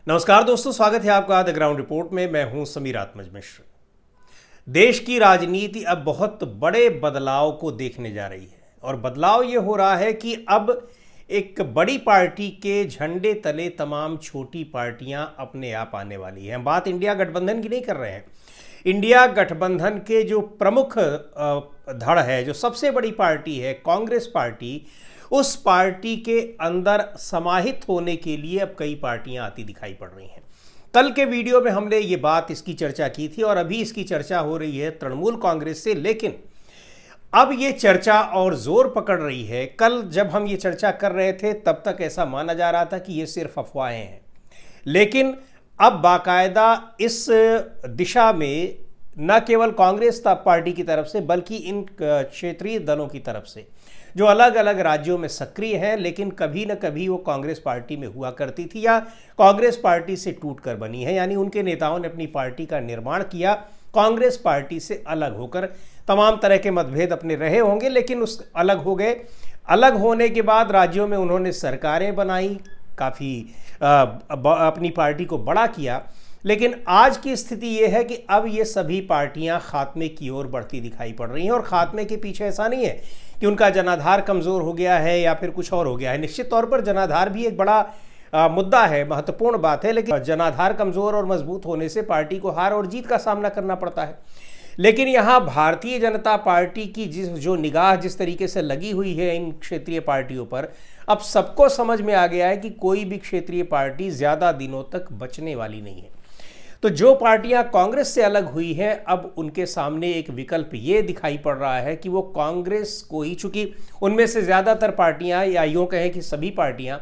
नमस्कार दोस्तों, स्वागत है आपका द ग्राउंड रिपोर्ट में। मैं हूं समीर आत्मज मिश्र। देश की राजनीति अब बहुत बड़े बदलाव को देखने जा रही है और बदलाव ये हो रहा है कि अब एक बड़ी पार्टी के झंडे तले तमाम छोटी पार्टियां अपने आप आने वाली हैं। बात इंडिया गठबंधन की नहीं कर रहे हैं। इंडिया गठबंधन के जो प्रमुख धड़ है, जो सबसे बड़ी पार्टी है कांग्रेस पार्टी, उस पार्टी के अंदर समाहित होने के लिए अब कई पार्टियां आती दिखाई पड़ रही हैं। कल के वीडियो में हमने ये बात, इसकी चर्चा की थी और अभी इसकी चर्चा हो रही है तृणमूल कांग्रेस से। लेकिन अब ये चर्चा और जोर पकड़ रही है। कल जब हम ये चर्चा कर रहे थे तब तक ऐसा माना जा रहा था कि ये सिर्फ अफवाहें हैं, लेकिन अब बाकायदा इस दिशा में न केवल कांग्रेस पार्टी की तरफ से बल्कि इन क्षेत्रीय दलों की तरफ से जो अलग अलग राज्यों में सक्रिय हैं, लेकिन कभी न कभी वो कांग्रेस पार्टी में हुआ करती थी या कांग्रेस पार्टी से टूटकर बनी है, यानी उनके नेताओं ने अपनी पार्टी का निर्माण किया कांग्रेस पार्टी से अलग होकर। तमाम तरह के मतभेद अपने रहे होंगे, लेकिन उस अलग हो गए। अलग होने के बाद राज्यों में उन्होंने सरकारें बनाई, काफ़ी अपनी पार्टी को बड़ा किया। लेकिन आज की स्थिति यह है कि अब ये सभी पार्टियां खात्मे की ओर बढ़ती दिखाई पड़ रही हैं। और खात्मे के पीछे ऐसा नहीं है कि उनका जनाधार कमज़ोर हो गया है या फिर कुछ और हो गया है। निश्चित तौर पर जनाधार भी एक बड़ा मुद्दा है, महत्वपूर्ण बात है, लेकिन जनाधार कमज़ोर और मजबूत होने से पार्टी को हार और जीत का सामना करना पड़ता है। लेकिन यहाँ भारतीय जनता पार्टी की जो निगाह जिस तरीके से लगी हुई है इन क्षेत्रीय पार्टियों पर, अब सबको समझ में आ गया है कि कोई भी क्षेत्रीय पार्टी ज़्यादा दिनों तक बचने वाली नहीं है। तो जो पार्टियां कांग्रेस से अलग हुई हैं, अब उनके सामने एक विकल्प ये दिखाई पड़ रहा है कि वो कांग्रेस को ही, चूंकि उनमें से ज़्यादातर पार्टियां या यूँ कहें कि सभी पार्टियां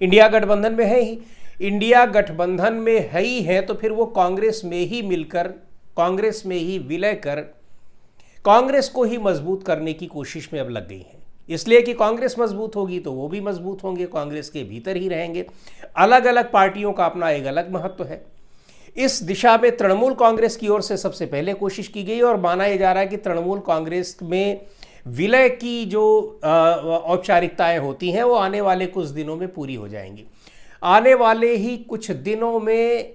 इंडिया गठबंधन में है ही, इंडिया गठबंधन में है ही है, तो फिर वो कांग्रेस में ही मिलकर, कांग्रेस में ही विलय कर कांग्रेस को ही मजबूत करने की कोशिश में अब लग गई हैं। इसलिए कि कांग्रेस मजबूत होगी तो वो भी मजबूत होंगे, कांग्रेस के भीतर ही रहेंगे। अलग अलग पार्टियों का अपना एक अलग महत्व है। इस दिशा में तृणमूल कांग्रेस की ओर से सबसे पहले कोशिश की गई और माना यह जा रहा है कि तृणमूल कांग्रेस में विलय की जो औपचारिकताएं होती हैं वो आने वाले कुछ दिनों में पूरी हो जाएंगी। आने वाले ही कुछ दिनों में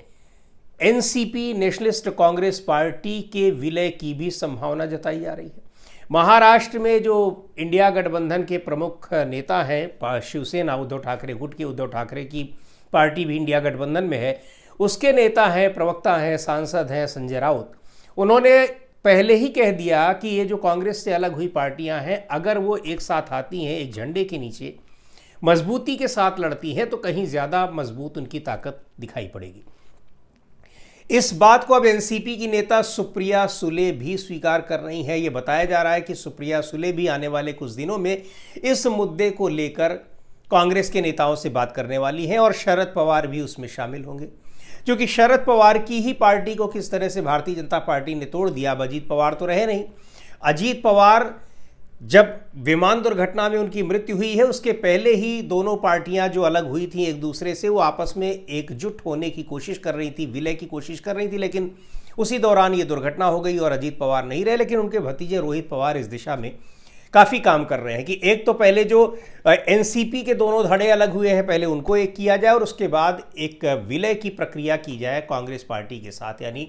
एनसीपी, नेशनलिस्ट कांग्रेस पार्टी के विलय की भी संभावना जताई जा रही है। महाराष्ट्र में जो इंडिया गठबंधन के प्रमुख नेता हैं, शिवसेना, उद्धव ठाकरे गुट के उद्धव ठाकरे की पार्टी भी इंडिया गठबंधन में है, उसके नेता हैं, प्रवक्ता हैं, सांसद हैं संजय राउत। उन्होंने पहले ही कह दिया कि ये जो कांग्रेस से अलग हुई पार्टियां हैं, अगर वो एक साथ आती हैं, एक झंडे के नीचे मजबूती के साथ लड़ती हैं, तो कहीं ज़्यादा मजबूत उनकी ताकत दिखाई पड़ेगी। इस बात को अब एनसीपी की नेता सुप्रिया सुले भी स्वीकार कर रही हैं। ये बताया जा रहा है कि सुप्रिया सुले भी आने वाले कुछ दिनों में इस मुद्दे को लेकर कांग्रेस के नेताओं से बात करने वाली हैं और शरद पवार भी उसमें शामिल होंगे। क्योंकि शरद पवार की ही पार्टी को किस तरह से भारतीय जनता पार्टी ने तोड़ दिया। अब अजीत पवार तो रहे नहीं। अजीत पवार जब विमान दुर्घटना में उनकी मृत्यु हुई है, उसके पहले ही दोनों पार्टियां जो अलग हुई थी एक दूसरे से, वो आपस में एकजुट होने की कोशिश कर रही थी, विलय की कोशिश कर रही थी। लेकिन उसी दौरान ये दुर्घटना हो गई और अजीत पवार नहीं रहे। लेकिन उनके भतीजे रोहित पवार इस दिशा में काफ़ी काम कर रहे हैं कि एक तो पहले जो एनसीपी के दोनों धड़े अलग हुए हैं, पहले उनको एक किया जाए और उसके बाद एक विलय की प्रक्रिया की जाए कांग्रेस पार्टी के साथ, यानी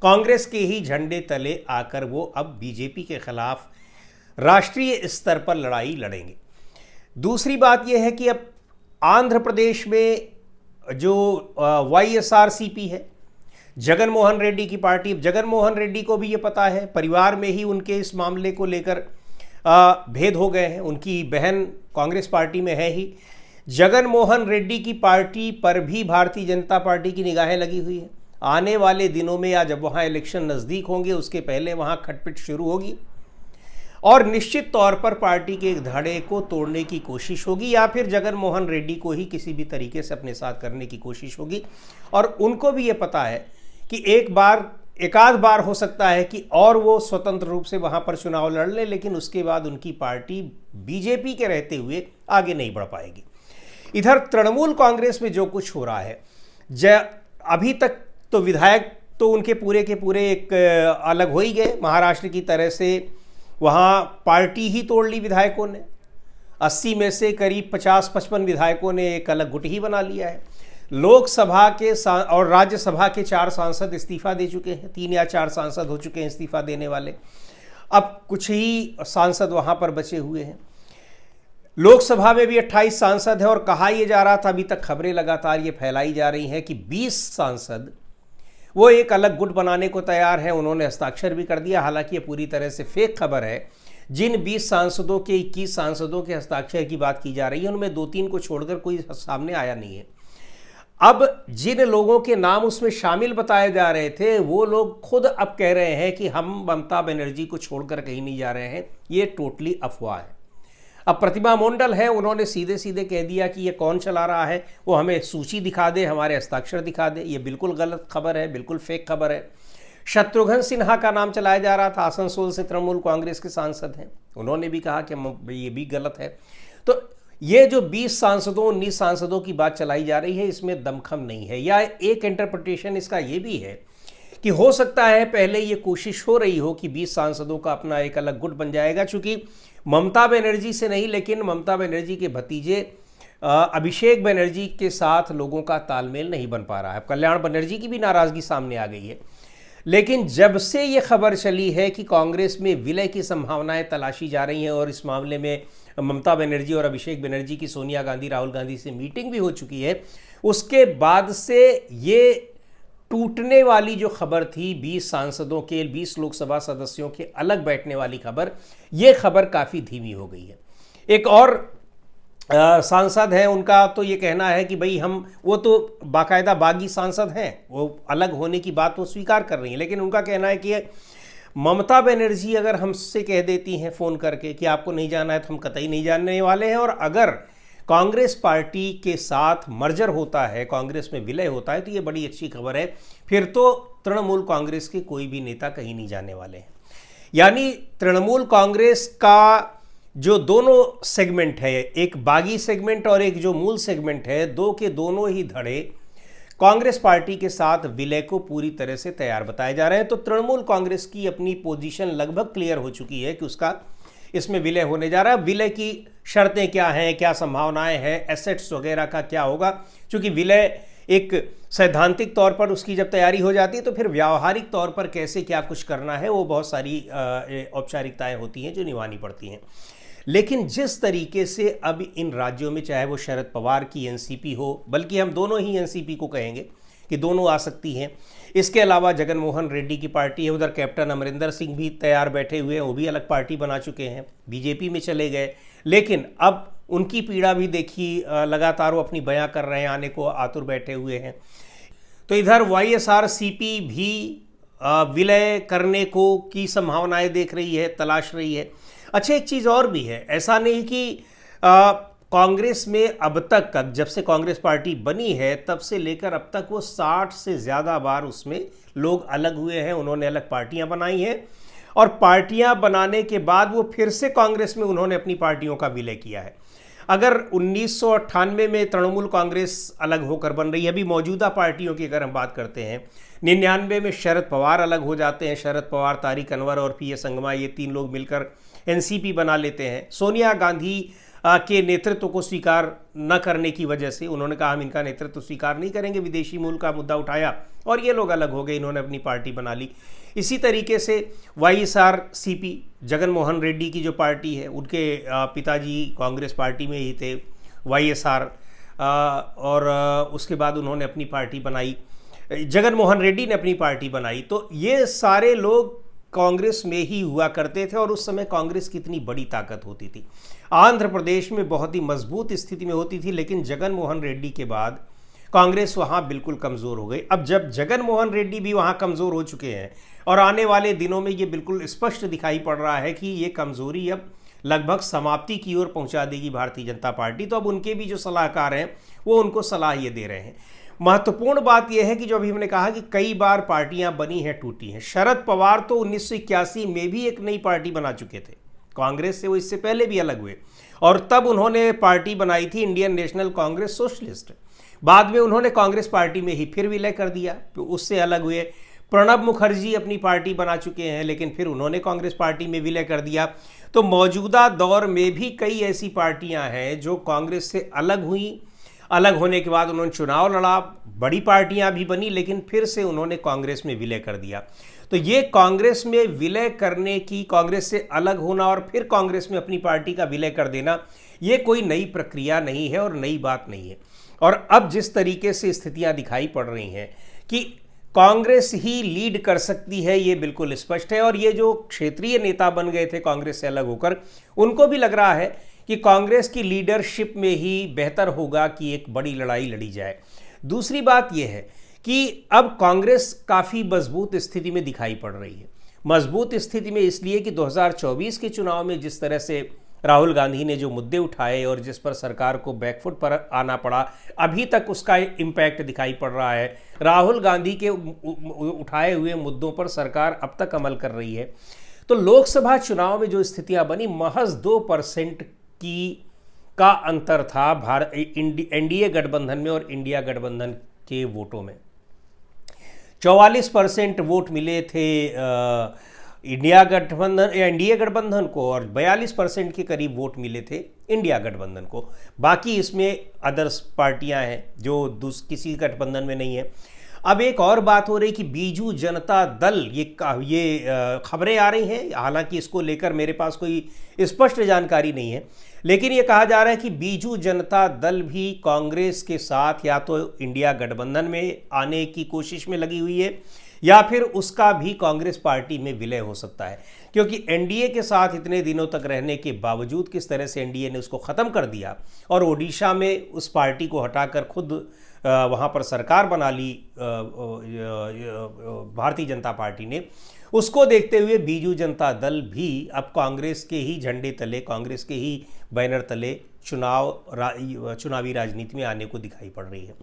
कांग्रेस के ही झंडे तले आकर वो अब बीजेपी के खिलाफ राष्ट्रीय स्तर पर लड़ाई लड़ेंगे। दूसरी बात यह है कि अब आंध्र प्रदेश में जो वाईएसआरसीपी है, जगन मोहन रेड्डी की पार्टी, जगन मोहन रेड्डी को भी ये पता है, परिवार में ही उनके इस मामले को लेकर भेद हो गए हैं। उनकी बहन कांग्रेस पार्टी में है ही। जगन मोहन रेड्डी की पार्टी पर भी भारतीय जनता पार्टी की निगाहें लगी हुई हैं। आने वाले दिनों में या जब वहाँ इलेक्शन नज़दीक होंगे, उसके पहले वहाँ खटपिट शुरू होगी और निश्चित तौर पर पार्टी के एक धड़े को तोड़ने की कोशिश होगी या फिर जगन मोहन रेड्डी को ही किसी भी तरीके से अपने साथ करने की कोशिश होगी। और उनको भी ये पता है कि एक आध बार हो सकता है कि और वो स्वतंत्र रूप से वहाँ पर चुनाव लड़ ले, लेकिन उसके बाद उनकी पार्टी बीजेपी के रहते हुए आगे नहीं बढ़ पाएगी। इधर तृणमूल कांग्रेस में जो कुछ हो रहा है, अभी तक तो विधायक तो उनके पूरे के पूरे एक अलग हो ही गए। महाराष्ट्र की तरह से वहाँ पार्टी ही तोड़ ली विधायकों ने। 80 में से करीब 50-55 विधायकों ने एक अलग गुट ही बना लिया है। लोकसभा के और राज्यसभा के 4 सांसद इस्तीफा दे चुके हैं, 3 या 4 सांसद हो चुके हैं इस्तीफा देने वाले। अब कुछ ही सांसद वहां पर बचे हुए हैं। लोकसभा में भी 28 सांसद हैं और कहा यह जा रहा था, अभी तक खबरें लगातार ये फैलाई जा रही हैं कि 20 सांसद वो एक अलग गुट बनाने को तैयार हैं। उन्होंने हस्ताक्षर भी कर दिया। हालांकि ये पूरी तरह से फेक खबर है। जिन 20 सांसदों के 21 सांसदों के हस्ताक्षर की बात की जा रही है, उनमें 2-3 को छोड़कर कोई सामने आया नहीं है। अब जिन लोगों के नाम उसमें शामिल बताए जा रहे थे, वो लोग खुद अब कह रहे हैं कि हम ममता बनर्जी को छोड़कर कहीं नहीं जा रहे हैं। ये टोटली अफवाह है। अब प्रतिमा मंडल है, उन्होंने सीधे सीधे कह दिया कि ये कौन चला रहा है, वो हमें सूची दिखा दे, हमारे हस्ताक्षर दिखा दे। ये बिल्कुल गलत खबर है, बिल्कुल फेक खबर है। शत्रुघ्न सिन्हा का नाम चलाया जा रहा था, आसनसोल से तृणमूल कांग्रेस के सांसद हैं। उन्होंने भी कहा कि ये भी गलत है। तो ये जो 20 सांसदों 19 सांसदों की बात चलाई जा रही है, इसमें दमखम नहीं है। या एक इंटरप्रिटेशन इसका ये भी है कि हो सकता है पहले ये कोशिश हो रही हो कि 20 सांसदों का अपना एक अलग गुट बन जाएगा, चूंकि ममता बनर्जी से नहीं लेकिन ममता बनर्जी के भतीजे अभिषेक बनर्जी के साथ लोगों का तालमेल नहीं बन पा रहा है। कल्याण बनर्जी की भी नाराजगी सामने आ गई है। लेकिन जब से ये खबर चली है कि कांग्रेस में विलय की संभावनाएं तलाशी जा रही हैं और इस मामले में ममता बनर्जी और अभिषेक बनर्जी की सोनिया गांधी राहुल गांधी से मीटिंग भी हो चुकी है, उसके बाद से ये टूटने वाली जो खबर थी 20 सांसदों के 20 लोकसभा सदस्यों के अलग बैठने वाली खबर, ये खबर काफ़ी धीमी हो गई है। एक और सांसद हैं, उनका तो ये कहना है कि भाई वो तो बाकायदा बागी सांसद हैं, वो अलग होने की बात वो स्वीकार कर रही हैं, लेकिन उनका कहना है कि ममता बनर्जी अगर हमसे कह देती हैं फ़ोन करके कि आपको नहीं जाना है तो हम कतई नहीं जानने वाले हैं। और अगर कांग्रेस पार्टी के साथ मर्जर होता है, कांग्रेस में विलय होता है, तो ये बड़ी अच्छी खबर है। फिर तो तृणमूल कांग्रेस के कोई भी नेता कहीं नहीं जाने वाले हैं। यानी तृणमूल कांग्रेस का जो दोनों सेगमेंट है, एक बागी सेगमेंट और एक जो मूल सेगमेंट है, दो के दोनों ही धड़े कांग्रेस पार्टी के साथ विलय को पूरी तरह से तैयार बताए जा रहे हैं। तो तृणमूल कांग्रेस की अपनी पोजीशन लगभग क्लियर हो चुकी है कि उसका इसमें विलय होने जा रहा है। विलय की शर्तें क्या हैं, क्या संभावनाएं हैं, एसेट्स वगैरह का क्या होगा, क्योंकि विलय एक सैद्धांतिक तौर पर उसकी जब तैयारी हो जाती है तो फिर व्यावहारिक तौर पर कैसे क्या कुछ करना है, वो बहुत सारी औपचारिकताएं होती हैं जो निभानी पड़ती हैं। लेकिन जिस तरीके से अब इन राज्यों में, चाहे वो शरद पवार की एनसीपी हो, बल्कि हम दोनों ही एनसीपी को कहेंगे कि दोनों आ सकती हैं, इसके अलावा जगन मोहन रेड्डी की पार्टी है, उधर कैप्टन अमरिंदर सिंह भी तैयार बैठे हुए हैं, वो भी अलग पार्टी बना चुके हैं, बीजेपी में चले गए। लेकिन अब उनकी पीड़ा भी देखी, लगातार वो अपनी बयां कर रहे हैं, आने को आतुर बैठे हुए हैं। तो इधर वाईएसआरसीपी भी विलय करने को की संभावनाएं देख रही है, तलाश रही है। अच्छा, एक चीज़ और भी है, ऐसा नहीं कि कांग्रेस में अब तक जब से कांग्रेस पार्टी बनी है तब से लेकर अब तक वो 60 से ज़्यादा बार उसमें लोग अलग हुए हैं, उन्होंने अलग पार्टियां बनाई हैं और पार्टियां बनाने के बाद वो फिर से कांग्रेस में उन्होंने अपनी पार्टियों का विलय किया है। अगर 1998 में तृणमूल कांग्रेस अलग होकर बन रही है, अभी मौजूदा पार्टियों की अगर हम बात करते हैं, 99 में शरद पवार अलग हो जाते हैं, शरद पवार, तारिक अनवर और पीए संगमा, ये 3 लोग मिलकर एनसीपी बना लेते हैं। सोनिया गांधी के नेतृत्व को स्वीकार न करने की वजह से उन्होंने कहा हम इनका नेतृत्व स्वीकार नहीं करेंगे, विदेशी मूल का मुद्दा उठाया और ये लोग अलग हो गए, इन्होंने अपनी पार्टी बना ली। इसी तरीके से वाईएसआरसीपी, जगन मोहन रेड्डी की जो पार्टी है, उनके पिताजी कांग्रेस पार्टी में ही थे, वाईएसआर, और उसके बाद उन्होंने अपनी पार्टी बनाई, जगन मोहन रेड्डी ने अपनी पार्टी बनाई। तो ये सारे लोग कांग्रेस में ही हुआ करते थे और उस समय कांग्रेस कितनी बड़ी ताकत होती थी, आंध्र प्रदेश में बहुत ही मजबूत स्थिति में होती थी। लेकिन जगन मोहन रेड्डी के बाद कांग्रेस वहाँ बिल्कुल कमज़ोर हो गई। अब जब जगन मोहन रेड्डी भी वहाँ कमज़ोर हो चुके हैं और आने वाले दिनों में ये बिल्कुल स्पष्ट दिखाई पड़ रहा है कि ये कमज़ोरी अब लगभग समाप्ति की ओर पहुँचा देगी भारतीय जनता पार्टी। तो अब उनके भी जो सलाहकार हैं वो उनको सलाह ये दे रहे हैं। महत्वपूर्ण बात यह है कि जो अभी हमने कहा कि कई बार पार्टियां बनी हैं, टूटी हैं। शरद पवार तो 1981 में भी एक नई पार्टी बना चुके थे कांग्रेस से, वो इससे पहले भी अलग हुए और तब उन्होंने पार्टी बनाई थी इंडियन नेशनल कांग्रेस सोशलिस्ट। बाद में उन्होंने कांग्रेस पार्टी में ही फिर विलय कर दिया, तो उससे अलग हुए। प्रणब मुखर्जी अपनी पार्टी बना चुके हैं लेकिन फिर उन्होंने कांग्रेस पार्टी में विलय कर दिया। तो मौजूदा दौर में भी कई ऐसी पार्टियां हैं जो कांग्रेस से अलग हुई, अलग होने के बाद उन्होंने चुनाव लड़ा, बड़ी पार्टियां भी बनी, लेकिन फिर से उन्होंने कांग्रेस में विलय कर दिया। तो ये कांग्रेस में विलय करने की, कांग्रेस से अलग होना और फिर कांग्रेस में अपनी पार्टी का विलय कर देना, ये कोई नई प्रक्रिया नहीं है और नई बात नहीं है। और अब जिस तरीके से स्थितियां दिखाई पड़ रही हैं कि कांग्रेस ही लीड कर सकती है, ये बिल्कुल स्पष्ट है। और ये जो क्षेत्रीय नेता बन गए थे कांग्रेस से अलग होकर, उनको भी लग रहा है कि कांग्रेस की लीडरशिप में ही बेहतर होगा कि एक बड़ी लड़ाई लड़ी जाए। दूसरी बात यह है कि अब कांग्रेस काफ़ी मजबूत स्थिति में दिखाई पड़ रही है। मजबूत स्थिति में इसलिए कि 2024 के चुनाव में जिस तरह से राहुल गांधी ने जो मुद्दे उठाए और जिस पर सरकार को बैकफुट पर आना पड़ा, अभी तक उसका इम्पैक्ट दिखाई पड़ रहा है। राहुल गांधी के उठाए हुए मुद्दों पर सरकार अब तक अमल कर रही है। तो लोकसभा चुनाव में जो स्थितियां बनी, महज 2% का अंतर था एनडीए गठबंधन में और इंडिया गठबंधन के वोटों में। 44% वोट मिले थे इंडिया गठबंधन या एनडीए गठबंधन को और 42% के करीब वोट मिले थे इंडिया गठबंधन को। बाकी इसमें अदर्स पार्टियां हैं जो किसी गठबंधन में नहीं है। अब एक और बात हो रही कि बीजू जनता दल, ये खबरें आ रही हैं, हालांकि इसको लेकर मेरे पास कोई स्पष्ट जानकारी नहीं है, लेकिन ये कहा जा रहा है कि बीजू जनता दल भी कांग्रेस के साथ या तो इंडिया गठबंधन में आने की कोशिश में लगी हुई है या फिर उसका भी कांग्रेस पार्टी में विलय हो सकता है। क्योंकि एनडीए के साथ इतने दिनों तक रहने के बावजूद किस तरह से एनडीए ने उसको ख़त्म कर दिया और ओडिशा में उस पार्टी को हटाकर खुद वहाँ पर सरकार बना ली भारतीय जनता पार्टी ने, उसको देखते हुए बीजू जनता दल भी अब कांग्रेस के ही झंडे तले, कांग्रेस के ही बैनर तले चुनावी राजनीति में आने को दिखाई पड़ रही है।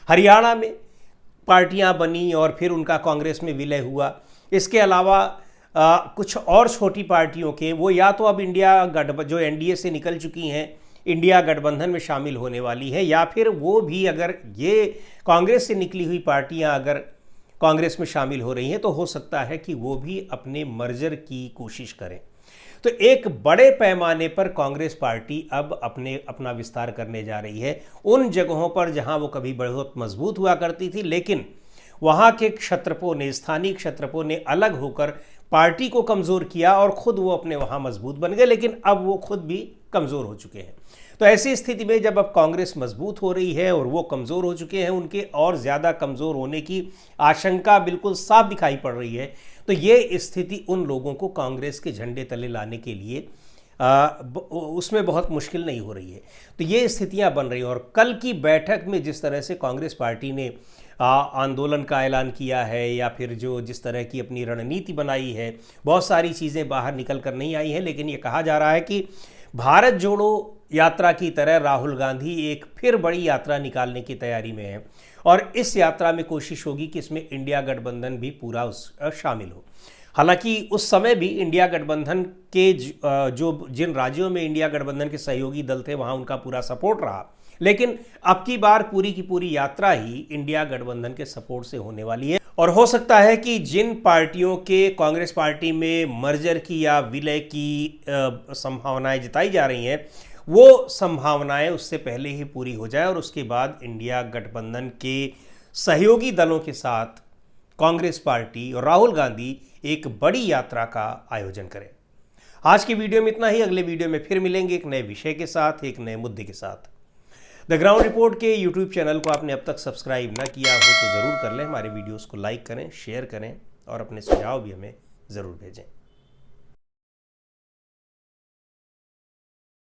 हरियाणा में पार्टियां बनी और फिर उनका कांग्रेस में विलय हुआ। इसके अलावा कुछ और छोटी पार्टियों के वो या तो अब जो एनडीए से निकल चुकी हैं, इंडिया गठबंधन में शामिल होने वाली है, या फिर वो भी अगर ये कांग्रेस से निकली हुई पार्टियां अगर कांग्रेस में शामिल हो रही हैं तो हो सकता है कि वो भी अपने मर्जर की कोशिश करें। तो एक बड़े पैमाने पर कांग्रेस पार्टी अब अपना विस्तार करने जा रही है उन जगहों पर जहां वो कभी बहुत मजबूत हुआ करती थी, लेकिन वहां के क्षत्रपों ने, स्थानीय क्षत्रपों ने अलग होकर पार्टी को कमज़ोर किया और ख़ुद वो अपने वहाँ मजबूत बन गए, लेकिन अब वो खुद भी कमज़ोर हो चुके हैं। तो ऐसी स्थिति में जब अब कांग्रेस मजबूत हो रही है और वो कमज़ोर हो चुके हैं, उनके और ज़्यादा कमज़ोर होने की आशंका बिल्कुल साफ दिखाई पड़ रही है, तो ये स्थिति उन लोगों को कांग्रेस के झंडे तले लाने के लिए उसमें बहुत मुश्किल नहीं हो रही है। तो ये स्थितियां बन रही हैं। और कल की बैठक में जिस तरह से कांग्रेस पार्टी ने आंदोलन का ऐलान किया है या फिर जिस तरह की अपनी रणनीति बनाई है, बहुत सारी चीज़ें बाहर निकल कर नहीं आई हैं, लेकिन ये कहा जा रहा है कि भारत जोड़ो यात्रा की तरह राहुल गांधी एक फिर बड़ी यात्रा निकालने की तैयारी में है और इस यात्रा में कोशिश होगी कि इसमें इंडिया गठबंधन भी पूरा शामिल हो। हालांकि उस समय भी इंडिया गठबंधन के जिन राज्यों में इंडिया गठबंधन के सहयोगी दल थे वहां उनका पूरा सपोर्ट रहा, लेकिन अब की बार पूरी की पूरी यात्रा ही इंडिया गठबंधन के सपोर्ट से होने वाली है। और हो सकता है कि जिन पार्टियों के कांग्रेस पार्टी में मर्जर की या विलय की संभावनाएं जताई जा रही हैं, वो संभावनाएं उससे पहले ही पूरी हो जाए और उसके बाद इंडिया गठबंधन के सहयोगी दलों के साथ कांग्रेस पार्टी और राहुल गांधी एक बड़ी यात्रा का आयोजन करें। आज की वीडियो में इतना ही। अगले वीडियो में फिर मिलेंगे एक नए विषय के साथ, एक नए मुद्दे के साथ। द ग्राउंड रिपोर्ट के यूट्यूब चैनल को आपने अब तक सब्सक्राइब ना किया हो तो ज़रूर कर लें। हमारे वीडियोस को लाइक करें, शेयर करें और अपने सुझाव भी हमें ज़रूर भेजें।